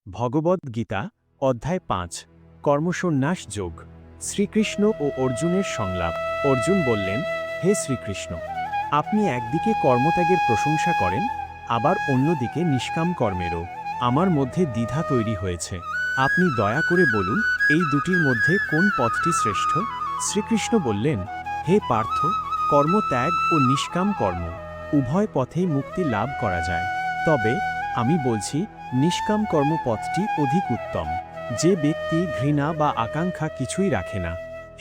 ভগবদ্গীতা অধ্যায় ৫ কর্মসন্ন্যাস যোগ। শ্রীকৃষ্ণ ও অর্জুনের সংলাপ। অর্জুন বললেন, হে শ্রীকৃষ্ণ, আপনি একদিকে কর্মত্যাগের প্রশংসা করেন, আবার অন্যদিকে নিষ্কাম কর্মেরও আমার মধ্যে দ্বিধা তৈরি হয়েছে। আপনি দয়া করে বলুন, এই দুটির মধ্যে কোন পথটি শ্রেষ্ঠ? শ্রীকৃষ্ণ বললেন, হে পার্থ, কর্মত্যাগ ও নিষ্কাম কর্ম উভয় পথেই মুক্তি লাভ করা যায়। তবে আমি বলছি, নিষ্কাম কর্মপথটি অধিক উত্তম। যে ব্যক্তি ঘৃণা বা আকাঙ্ক্ষা কিছুই রাখে না,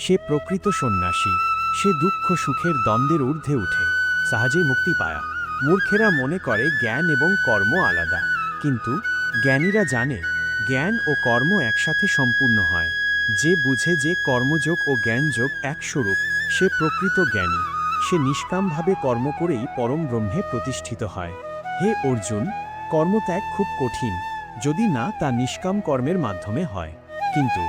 সে প্রকৃত সন্ন্যাসী। সে দুঃখ সুখের দ্বন্দ্বের ঊর্ধ্বে উঠে সহজেই মুক্তি পায়। মূর্খেরা মনে করে জ্ঞান এবং কর্ম আলাদা, কিন্তু জ্ঞানীরা জানে জ্ঞান ও কর্ম একসাথে সম্পূর্ণ হয়। যে বুঝে যে কর্মযোগ ও জ্ঞানযোগ একস্বরূপ, সে প্রকৃত জ্ঞানী। সে নিষ্কামভাবে কর্ম করেই পরম ব্রহ্মে প্রতিষ্ঠিত হয়। হে অর্জুন, কর্মত্যাগ খুব কঠিন, যদি না তা নিষ্কাম কর্মের মাধ্যমে হয়। কিন্তু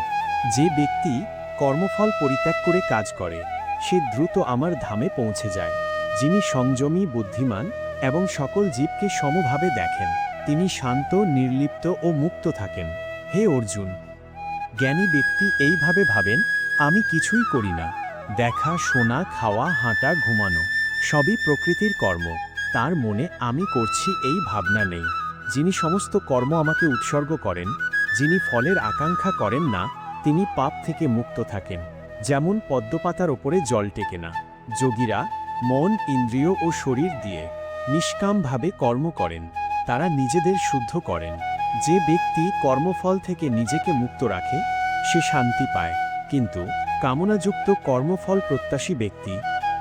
যে ব্যক্তি কর্মফল পরিত্যাগ করে কাজ করে, সে দ্রুত আমার ধামে পৌঁছে যায়। যিনি সংযমী, বুদ্ধিমান এবং সকল জীবকে সমভাবে দেখেন, তিনি শান্ত, নির্লিপ্ত ও মুক্ত থাকেন। হে অর্জুন, জ্ঞানী ব্যক্তি এইভাবে ভাবেন, আমি কিছুই করি না। দেখা, শোনা, খাওয়া, হাঁটা, ঘুমানো সবই প্রকৃতির কর্ম। তার মনে আমি করছি এই ভাবনা নেই। যিনি সমস্ত কর্ম আমাকে উৎসর্গ করেন, যিনি ফলের আকাঙ্ক্ষা করেন না, তিনি পাপ থেকে মুক্ত থাকেন, যেমন পদ্মপাতার ওপরে জল টেকে না। যোগীরা মন, ইন্দ্রিয় ও শরীর দিয়ে নিষ্কামভাবে কর্ম করেন, তারা নিজেদের শুদ্ধ করেন। যে ব্যক্তি কর্মফল থেকে নিজেকে মুক্ত রাখে, সে শান্তি পায়। কিন্তু কামনাযুক্ত কর্মফল প্রত্যাশী ব্যক্তি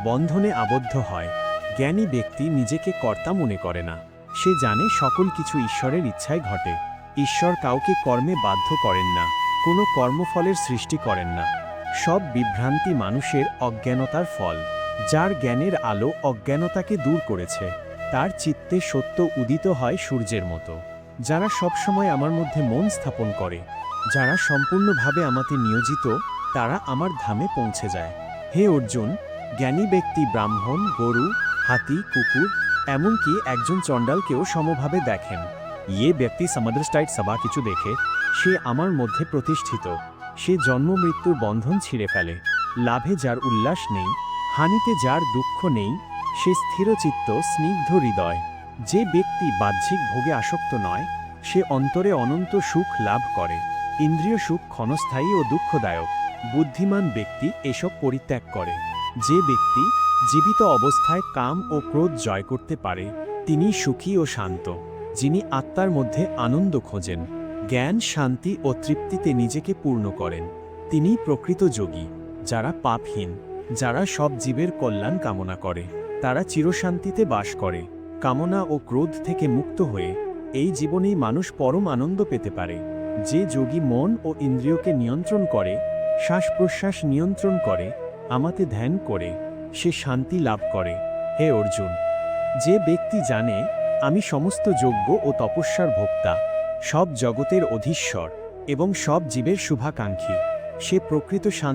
বন্ধনে আবদ্ধ হয়। জ্ঞানী ব্যক্তি নিজেকে কর্তা মনে করে না। সে জানে সকল কিছু ঈশ্বরের ইচ্ছায় ঘটে। ঈশ্বর কাউকে কর্মে বাধ্য করেন না, কোনো কর্মফলের সৃষ্টি করেন না। সব বিভ্রান্তি মানুষের অজ্ঞানতার ফল। যার জ্ঞানের আলো অজ্ঞানতাকে দূর করেছে, তার চিত্তে সত্য উদিত হয় সূর্যের মতো। যারা সবসময় আমার মধ্যে মন স্থাপন করে, যারা সম্পূর্ণভাবে আমাতে নিয়োজিত, তারা আমার ধামে পৌঁছে যায়। হে অর্জুন, জ্ঞানী ব্যক্তি ব্রাহ্মণ, গরু, হাতি, কুকুর, এমনকি একজন চণ্ডালকেও সমভাবে দেখেন। ইয়ে ব্যক্তি সমুদ্রস্টাইট সবা কিছু দেখে, সে আমার মধ্যে প্রতিষ্ঠিত। সে জন্ম মৃত্যুর বন্ধন ছিঁড়ে ফেলে। লাভে যার উল্লাস নেই, হানিতে যার দুঃখ নেই, সে স্থিরচিত্ত, স্নিগ্ধ হৃদয়। যে ব্যক্তি বাহ্যিক ভোগে আসক্ত নয়, সে অন্তরে অনন্ত সুখ লাভ করে। ইন্দ্রিয় সুখ ক্ষণস্থায়ী ও দুঃখদায়ক। বুদ্ধিমান ব্যক্তি এসব পরিত্যাগ করে। যে ব্যক্তি জীবিত অবস্থায় কাম ও ক্রোধ জয় করতে পারে, তিনি সুখী ও শান্ত। যিনি আত্মার মধ্যে আনন্দ খোঁজেন, জ্ঞান, শান্তি ও তৃপ্তিতে নিজেকে পূর্ণ করেন, তিনিই প্রকৃত যোগী। যারা পাপহীন, যারা সব জীবের কল্যাণ কামনা করে, তারা চিরশান্তিতে বাস করে। কামনা ও ক্রোধ থেকে মুক্ত হয়ে এই জীবনেই মানুষ পরম আনন্দ পেতে পারে। যে যোগী মন ও ইন্দ্রিয়কে নিয়ন্ত্রণ করে, শ্বাস প্রশ্বাস নিয়ন্ত্রণ করে, আমাতে ধ্যান করে, সে শান্তি লাভ করে। হে অর্জুন, যে ব্যক্তি জানে আমি সমস্ত যজ্ঞ ও তপস্যার ভোক্তা, সব জগতের অধীশ্বর এবং সব জীবের শুভাকাঙ্ক্ষী, সে প্রকৃত শান্তি